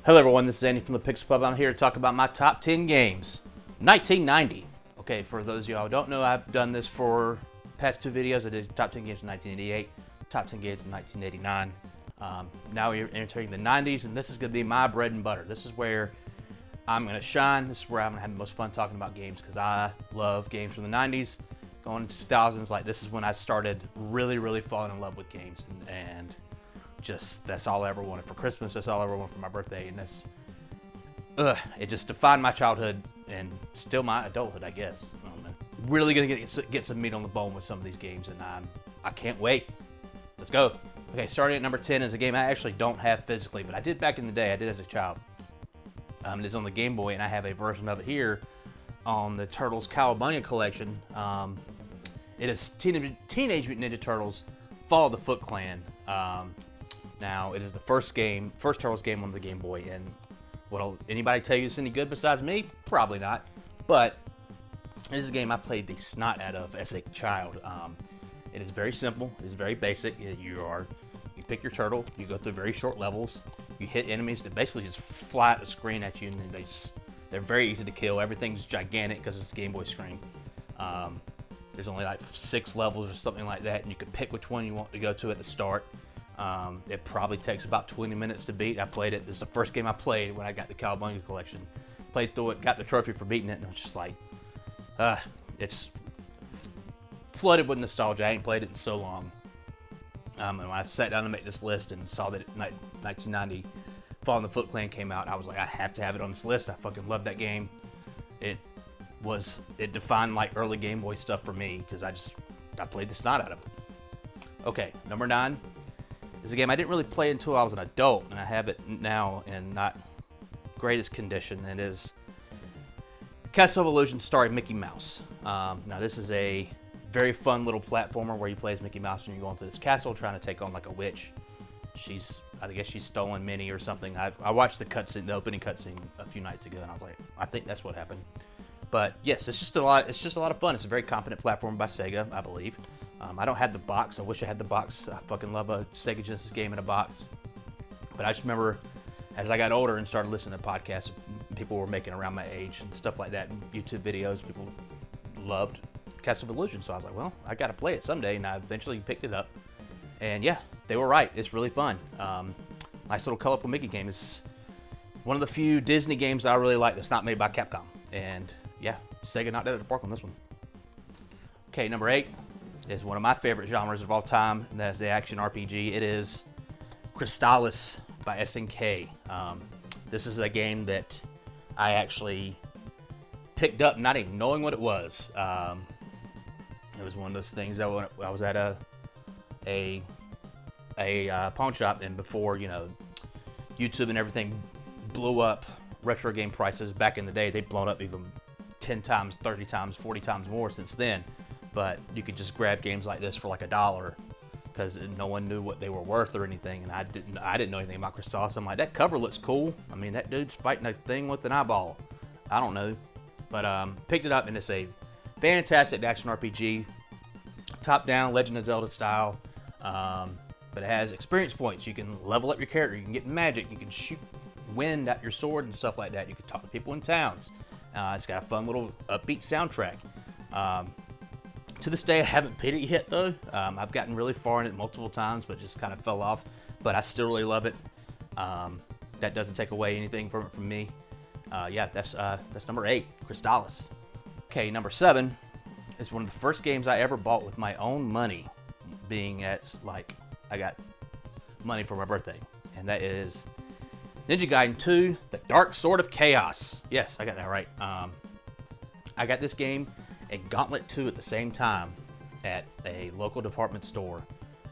Hello everyone, this is Andy from the Pixel Pub. I'm here to talk about my top 10 games. 1990. Okay, for those of y'all who don't know, I've done this for past two videos. I did top 10 games in 1988, top 10 games in 1989. Now we're entering the 90s, and this is going to be my bread and butter. This is where I'm going to shine. This is where I'm going to have the most fun talking about games because I love games from the 90s. Going into 2000s, like this is when I started really falling in love with games, and just that's all I ever wanted for Christmas. That's all I ever wanted for my birthday, and it just defined my childhood and still my adulthood, I guess. I don't know. Really gonna get some meat on the bone with some of these games, and I can't wait. Let's go. Okay, starting at number 10 is a game I actually don't have physically, but I did back in the day. I did as a child. It is on the Game Boy, and I have a version of it here on the Turtles Cowabunga collection. It is Teenage Mutant Ninja Turtles: Fall of the Foot Clan. Now, it is the first Turtles game on the Game Boy, and will anybody tell you it's any good besides me? Probably not, but it is a game I played the snot out of as a child. It is very simple, it is very basic. You pick your turtle, you go through very short levels, you hit enemies that basically just fly at the screen at you, and they're very easy to kill. Everything's gigantic because it's a Game Boy screen. There's only like 6 levels or something like that, and you can pick which one you want to go to at the start. It probably takes about 20 minutes to beat. I played it. This is the first game I played when I got the Cowabunga collection. Played through it, got the trophy for beating it, and it was just like, it's flooded with nostalgia. I ain't played it in so long. And when I sat down to make this list and saw that 1990 Fall of the Foot Clan came out, I was like, I have to have it on this list. I fucking love that game. It defined like early Game Boy stuff for me because I played the snot out of it. Okay, number 9 is a game I didn't really play until I was an adult, and I have it now in not greatest condition. It is Castle of Illusion starring Mickey Mouse. Now this is a very fun little platformer where you play as Mickey Mouse and you're going through this castle trying to take on like a witch. I guess she's stolen Minnie or something. I watched the opening cutscene a few nights ago, and I was like, I think that's what happened. But yes, it's just a lot of fun. It's a very competent platform by Sega, I believe. I don't have the box. I wish I had the box. I fucking love a Sega Genesis game in a box. But I just remember as I got older and started listening to podcasts, people were making around my age and stuff like that, and YouTube videos, people loved Castle of Illusion. So I was like, well, I got to play it someday, and I eventually picked it up. And yeah, they were right. It's really fun. Nice little colorful Mickey game. It's one of the few Disney games I really like that's not made by Capcom. And yeah, Sega knocked it out of the park on this one. Okay, number 8 is one of my favorite genres of all time, and that's the action RPG. It is Cristalis by SNK. This is a game that I actually picked up not even knowing what it was. It was one of those things that I was at a pawn shop, and before YouTube and everything blew up retro game prices back in the day, they'd blown up even 10 times, 30 times, 40 times more since then. But you could just grab games like this for like $1 because no one knew what they were worth or anything, and I didn't know anything about Cristalis. I'm like, that cover looks cool. I mean, that dude's fighting a thing with an eyeball. I don't know, but picked it up, and it's a fantastic action RPG, top-down Legend of Zelda style. But it has experience points. You can level up your character. You can get magic. You can shoot wind at your sword and stuff like that. You can talk to people in towns. It's got a fun little upbeat soundtrack. To this day, I haven't played it yet, though. I've gotten really far in it multiple times, but just kind of fell off. But I still really love it. That doesn't take away anything from it from me. Yeah, that's number 8, Cristalis. Okay, number 7 is one of the first games I ever bought with my own money, being at, like, I got money for my birthday. And that is Ninja Gaiden 2, The Dark Sword of Chaos. Yes, I got that right. I got this game and Gauntlet 2 at the same time at a local department store.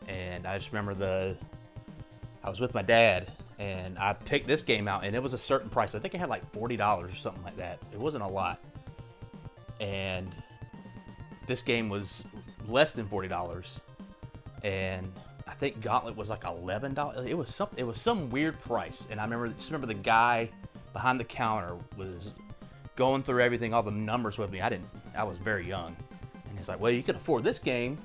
And I just remember I was with my dad, and I picked this game out, and it was a certain price. I think it had like $40 or something like that. It wasn't a lot. And this game was less than $40. And I think Gauntlet was like $11. It was some weird price. And I remember the guy behind the counter was going through everything, all the numbers with me. I was very young. And he's like, well, you can afford this game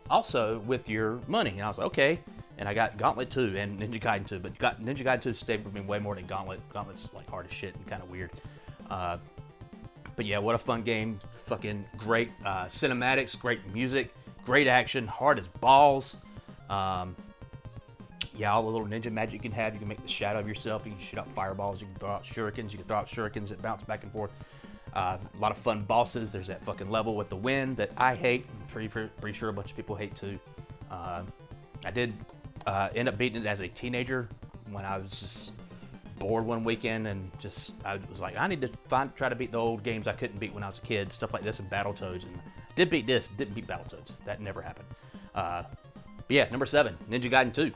also with your money. And I was like, okay. And I got Gauntlet 2 and Ninja Gaiden 2, but Ninja Gaiden 2 stayed with me way more than Gauntlet. Gauntlet's like hard as shit and kind of weird. But yeah, what a fun game. Fucking great cinematics, great music, great action, hard as balls. Yeah, all the little ninja magic you can have. You can make the shadow of yourself. You can shoot out fireballs. You can throw out shurikens. You can throw out shurikens that bounce back and forth. A lot of fun bosses. There's that fucking level with the wind that I hate. I'm pretty sure a bunch of people hate too. I did end up beating it as a teenager when I was just bored one weekend, and I was like, I need to try to beat the old games I couldn't beat when I was a kid, stuff like this and Battletoads. And did beat this, didn't beat Battletoads. That never happened. But yeah, number 7, Ninja Gaiden 2.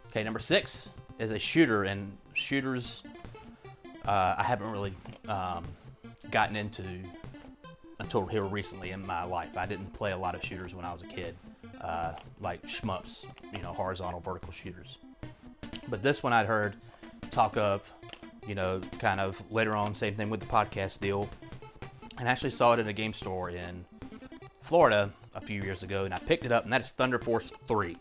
Okay, number 6 is a shooter, and shooters I haven't really gotten into until here recently in my life. I didn't play a lot of shooters when I was a kid, like shmups, horizontal, vertical shooters. But this one I'd heard talk of, kind of later on, same thing with the podcast deal, and I actually saw it in a game store in Florida a few years ago, and I picked it up, and that is Thunder Force 3.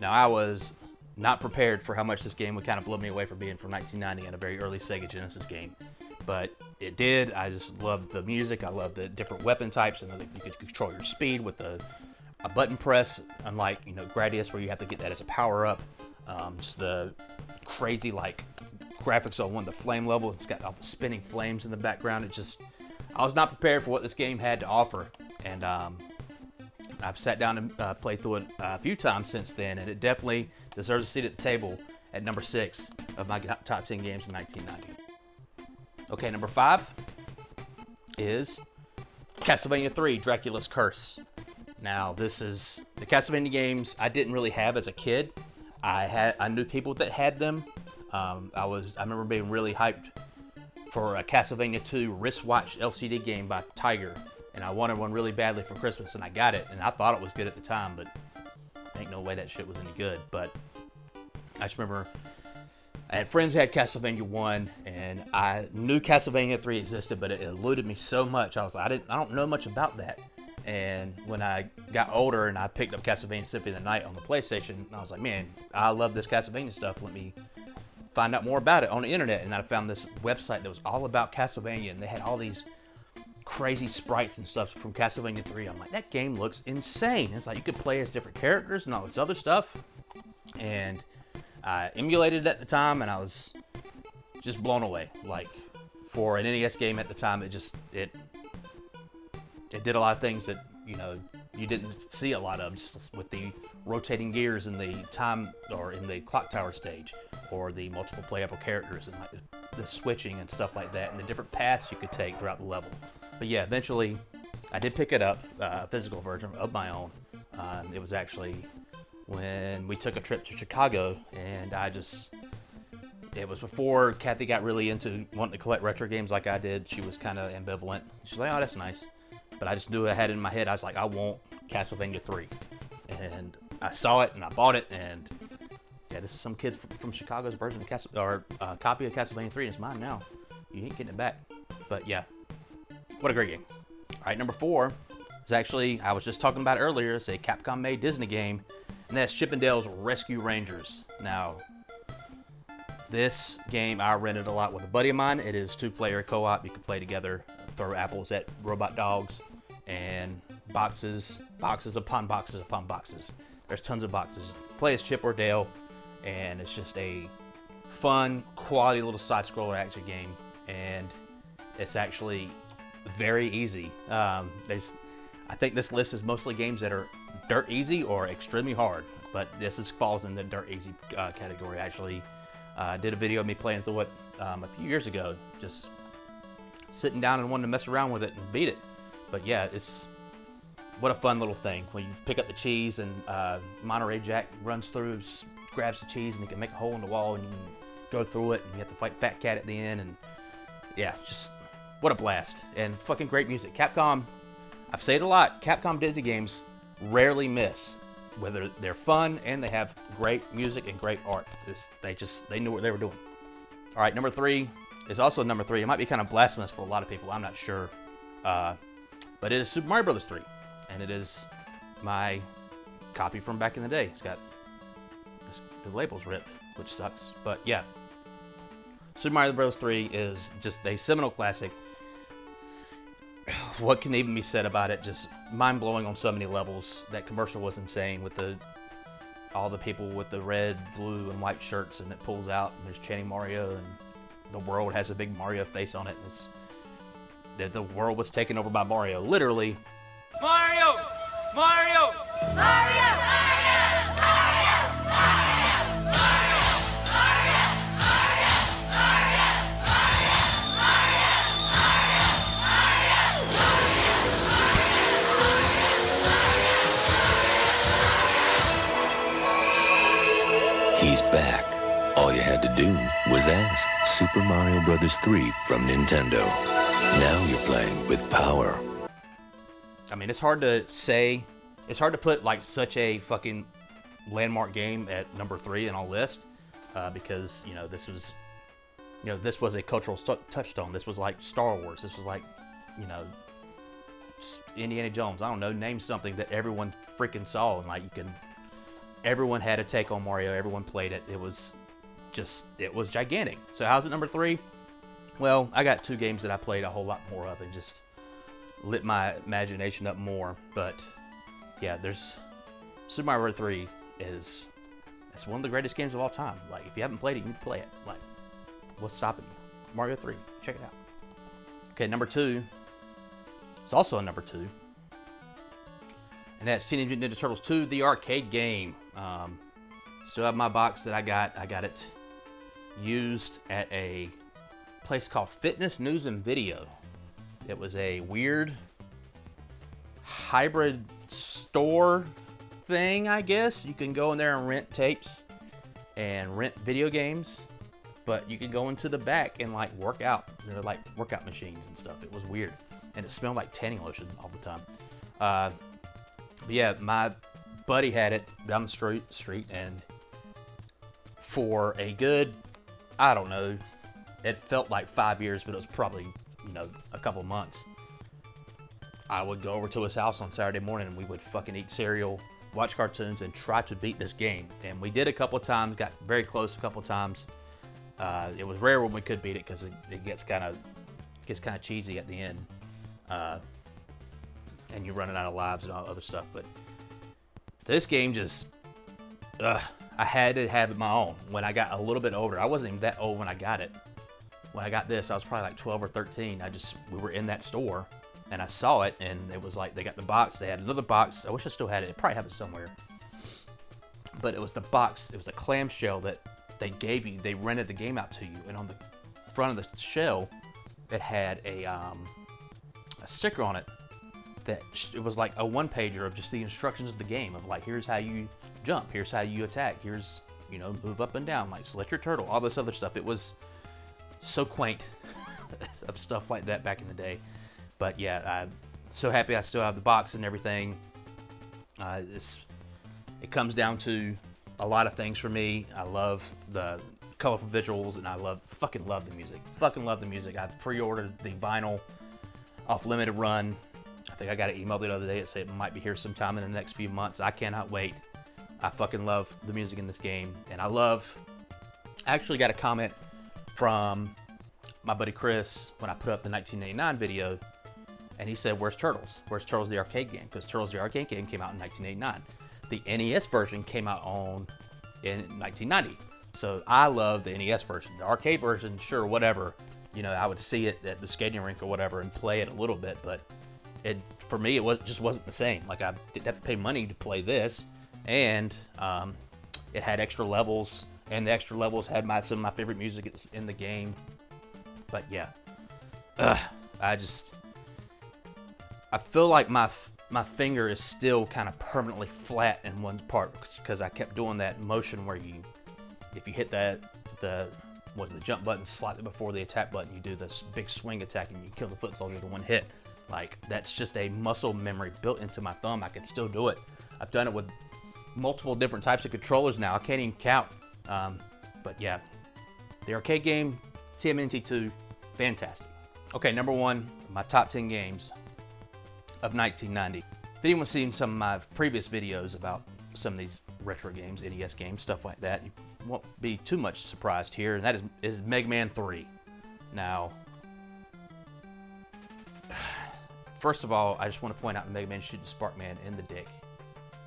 Now, I was not prepared for how much this game would kind of blow me away for being from 1990 and a very early Sega Genesis game, but it did. I just loved the music. I loved the different weapon types, and you could control your speed with a button press, unlike Gradius, where you have to get that as a power up. Just the crazy graphics on one of the flame levels. It's got all the spinning flames in the background. I was not prepared for what this game had to offer, and I've sat down and played through it a few times since then, and it definitely deserves a seat at the table at number 6 of my top 10 games in 1990. Okay, number 5 is Castlevania 3, Dracula's Curse. Now, this is the Castlevania games I didn't really have as a kid. I knew people that had them. I remember being really hyped for a Castlevania 2 wristwatch LCD game by Tiger, and I wanted one really badly for Christmas, and I got it, and I thought it was good at the time, but ain't no way that shit was any good. But I just remember I had friends who had Castlevania 1, and I knew Castlevania 3 existed, but it eluded me so much. I don't know much about that. And when I got older and I picked up Castlevania Symphony of the Night on the PlayStation, I was like, man, I love this Castlevania stuff. Let me find out more about it on the internet. And I found this website that was all about Castlevania, and they had all these crazy sprites and stuff from Castlevania 3. I'm like, that game looks insane. It's like you could play as different characters and all this other stuff. And I emulated it at the time, and I was just blown away. Like, for an NES game at the time, it did a lot of things that, you didn't see a lot of, just with the rotating gears in the time, or in the clock tower stage, or the multiple playable characters, and the switching and stuff like that, and the different paths you could take throughout the level. But yeah, eventually I did pick it up, a physical version of my own. It was actually when we took a trip to Chicago, and it was before Kathy got really into wanting to collect retro games like I did. She was kind of ambivalent. She's like, oh, that's nice. But I just knew I had it in my head. I was like, I want Castlevania 3. And I saw it, and I bought it, and yeah, this is some kids from Chicago's version of copy of Castlevania 3, and it's mine now. You ain't getting it back. But yeah, what a great game. All right, number 4 is actually, I was just talking about it earlier, it's a Capcom-made Disney game, and that's Chip 'n Dale's Rescue Rangers. Now, this game I rented a lot with a buddy of mine. It is 2-player co-op. You can play together, throw apples at robot dogs, and boxes upon boxes upon boxes. There's tons of boxes. Play as Chip or Dale, and it's just a fun, quality little side-scroller action game, and it's actually very easy. I think this list is mostly games that are dirt easy or extremely hard, but this falls in the dirt easy category. Actually, did a video of me playing through it a few years ago, just sitting down and wanting to mess around with it and beat it. But yeah, what a fun little thing. When you pick up the cheese and Monterey Jack runs through, just grabs the cheese, and he can make a hole in the wall, and you can go through it, and you have to fight Fat Cat at the end, and yeah, just what a blast. And fucking great music. Capcom, I've said it a lot, Capcom Disney games rarely miss. Whether they're fun and they have great music and great art. They knew what they were doing. All right, number 3 is also number 3. It might be kind of blasphemous for a lot of people. I'm not sure. But it is Super Mario Bros. 3. And it is my copy from back in the day. It's got the label's ripped, which sucks. But yeah, Super Mario Bros. 3 is just a seminal classic. What can even be said about it? Just mind-blowing on so many levels. That commercial was insane with all the people with the red, blue, and white shirts, and it pulls out, and there's chanting Mario, and the world has a big Mario face on it. The world was taken over by Mario, literally. Mario! Mario! Mario! Mario! Mario! Mario! Mario! He's back. All you had to do was ask. Super Mario Bros. 3 from Nintendo. Now you're playing with power. I mean, it's hard to say. It's hard to put like such a fucking landmark game at number 3 in our list because this was a cultural touchstone. This was like Star Wars. This was like Indiana Jones. I don't know. Name something that everyone freaking saw, and everyone had a take on Mario. Everyone played it. It was gigantic. So how's it number 3? Well, I got 2 games that I played a whole lot more of and just lit my imagination up more. But yeah, there's Super Mario Bros. 3 it's one of the greatest games of all time. Like, if you haven't played it, you need to play it. Like, what's stopping you? Mario 3, check it out. Okay, number 2. It's also a number 2. And that's Teenage Mutant Ninja Turtles 2, the arcade game. Still have my box that I got. I got it used at a place called Fitness News and Video. It was a weird hybrid store thing, I guess. You can go in there and rent tapes and rent video games, but you can go into the back and like work out. They're like workout machines and stuff. It was weird, and it smelled like tanning lotion all the time. But yeah, my buddy had it down the street, and for a good, I don't know, it felt like 5 years, but it was probably, a couple months. I would go over to his house on Saturday morning, and we would fucking eat cereal, watch cartoons, and try to beat this game. And we did a couple of times, got very close a couple of times. It was rare when we could beat it because it gets kind of cheesy at the end, and you're running out of lives and all other stuff. But this game just, I had to have it my own. When I got a little bit older, I wasn't even that old when I got it. When I got this, I was probably like 12 or 13. We were in that store, and I saw it, and it was like, they got the box, they had another box. I wish I still had it. I probably have it somewhere. But it was the box, it was the clamshell that they gave you. They rented the game out to you, and on the front of the shell, it had a sticker on it that it was like a one-pager of just the instructions of the game, of like, here's how you jump, here's how you attack, here's, move up and down, like select your turtle, all this other stuff. It was so quaint of stuff like that back in the day. But yeah, I'm so happy I still have the box and everything. It comes down to a lot of things for me. I love the colorful visuals, and I fucking love the music. Fucking love the music. I pre-ordered the vinyl off limited run. I think I got an email the other day that said it might be here sometime in the next few months. I cannot wait. I fucking love the music in this game, and I actually got a comment from my buddy Chris when I put up the 1989 video, and he said, "Where's Turtles? Where's Turtles the arcade game?" Because Turtles the arcade game came out in 1989. The NES version came out in 1990. So I love the NES version. The arcade version, sure, whatever. I would see it at the skating rink or whatever and play it a little bit, but for me, it just wasn't the same. Like, I didn't have to pay money to play this, and it had extra levels, and the extra levels had some of my favorite music in the game. But yeah, I feel like my finger is still kind of permanently flat in one part because I kept doing that motion where if you hit the jump button slightly before the attack button, you do this big swing attack and you kill the foot soldier with one hit. Like, that's just a muscle memory built into my thumb. I can still do it. I've done it with multiple different types of controllers now. I can't even count. But yeah, the arcade game, TMNT 2, fantastic. Okay, number 1, my top 10 games of 1990. If anyone's seen some of my previous videos about some of these retro games, NES games, stuff like that. You won't be too much surprised here, and that is Mega Man 3. Now, first of all, I just want to point out Mega Man shooting Sparkman in the dick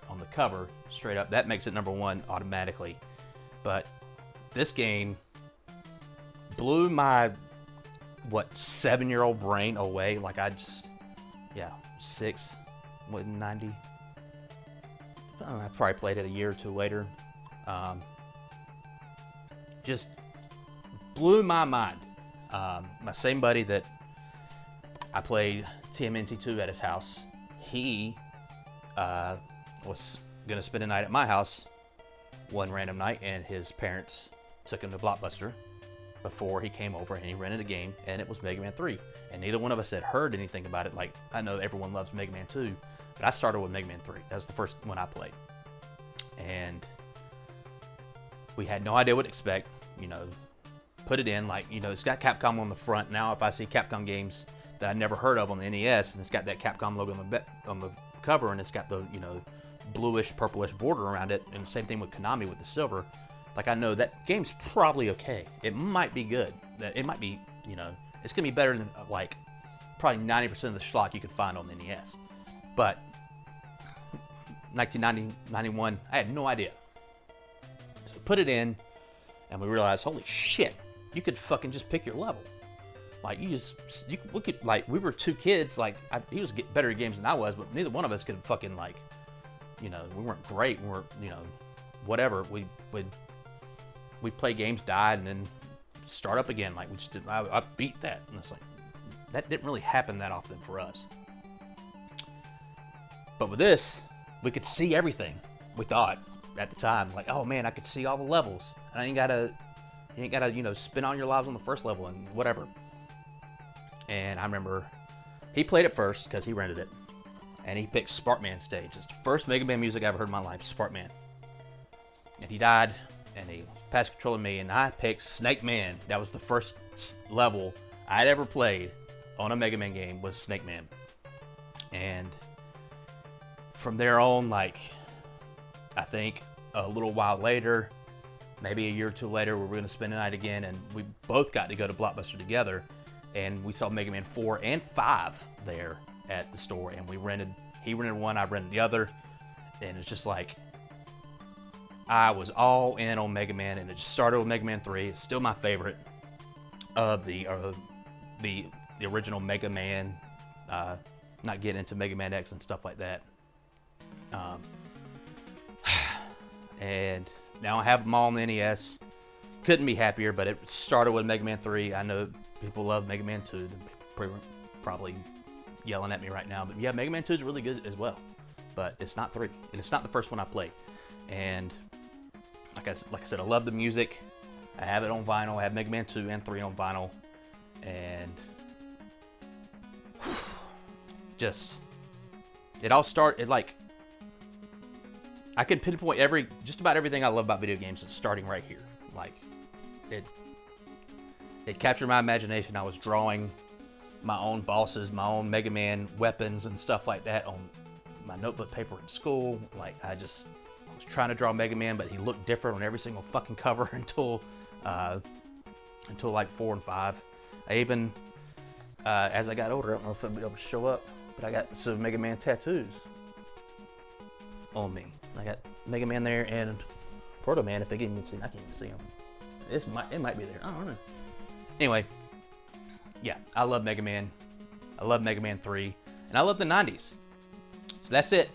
on the cover, straight up. That makes it number 1 automatically. But this game blew my, 7-year-old brain away. Like, I just, 6, 90. I probably played it a year or two later. Just blew my mind. My same buddy that I played TMNT2 at his house, he was going to spend a night at my house one random night, and his parents took him to Blockbuster before he came over, and he rented a game, and it was Mega Man 3. And neither one of us had heard anything about it. Like, I know everyone loves Mega Man 2, but I started with Mega Man 3. That was the first one I played. And we had no idea what to expect. Put it in, like, it's got Capcom on the front. Now, if I see Capcom games that I never heard of on the NES, and it's got that Capcom logo on the cover, and it's got the, bluish, purplish border around it, and the same thing with Konami with the silver, like, I know that game's probably okay. It might be good. It might be, it's going to be better than, like, probably 90% of the schlock you could find on the NES. But 1990, 91, I had no idea. So we put it in, and we realized, holy shit, you could fucking just pick your level. Like, we could, like, we were two kids, like, he was better at games than I was, but neither one of us could fucking, like, we weren't great, we weren't, whatever. We'd play games, died, and then start up again. Like, we just did, I beat that, and it's like, that didn't really happen that often for us. But with this, we could see everything. We thought at the time, like, oh man, I could see all the levels, and you ain't gotta, spend all your lives on the first level and whatever. And I remember he played it first because he rented it, and he picked Sparkman stage. It's the first Mega Man music I ever heard in my life, Sparkman. And he died, and he passed control of me, and I picked Snake Man. That was the first level I'd ever played on a Mega Man game, was Snake Man. And from there on, like, I think a little while later, maybe a year or two later, we were going to spend the night again, and we both got to go to Blockbuster together, and we saw Mega Man 4 and 5 there at the store, and he rented one, I rented the other, and it's just like, I was all in on Mega Man, and it just started with Mega Man 3. It's still my favorite of the original Mega Man, not getting into Mega Man X and stuff like that. And now I have them all on the NES. Couldn't be happier, but it started with Mega Man 3. I know people love Mega Man 2. They're probably yelling at me right now. But yeah, Mega Man 2 is really good as well. But it's not 3. And it's not the first one I played. And like I said, I love the music. I have it on vinyl. I have Mega Man 2 and 3 on vinyl. And just, it all started, like, I can pinpoint just about everything I love about video games is starting right here. Like, it captured my imagination. I was drawing my own bosses, my own Mega Man weapons and stuff like that on my notebook paper in school. Like, I was trying to draw Mega Man, but he looked different on every single fucking cover until like 4 and 5. I even, as I got older, I don't know if I'll be able to show up, but I got some Mega Man tattoos on me. I got Mega Man there and Proto Man, if I can even see. I can't even see him. It might be there. I don't know. Anyway, yeah, I love Mega Man. I love Mega Man 3, and I love the 90s. So that's it.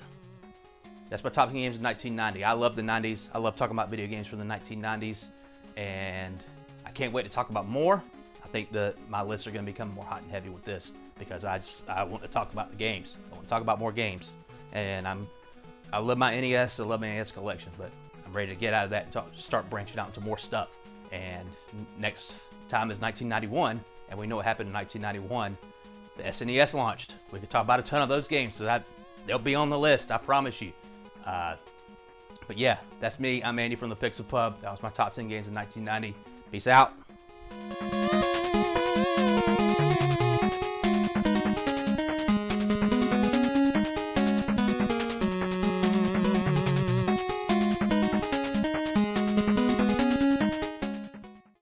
That's my top 10 games of 1990. I love the 90s. I love talking about video games from the 1990s, and I can't wait to talk about more. I think my lists are going to become more hot and heavy with this because I want to talk about the games. I want to talk about more games, and I love my NES. I love my NES collection, but I'm ready to get out of that and start branching out into more stuff. And next time is 1991, and we know what happened in 1991. The SNES launched. We could talk about a ton of those games, so they'll be on the list, I promise you. But yeah, that's me. I'm Andy from the Pixel Pub. That was my top 10 games in 1990. Peace out.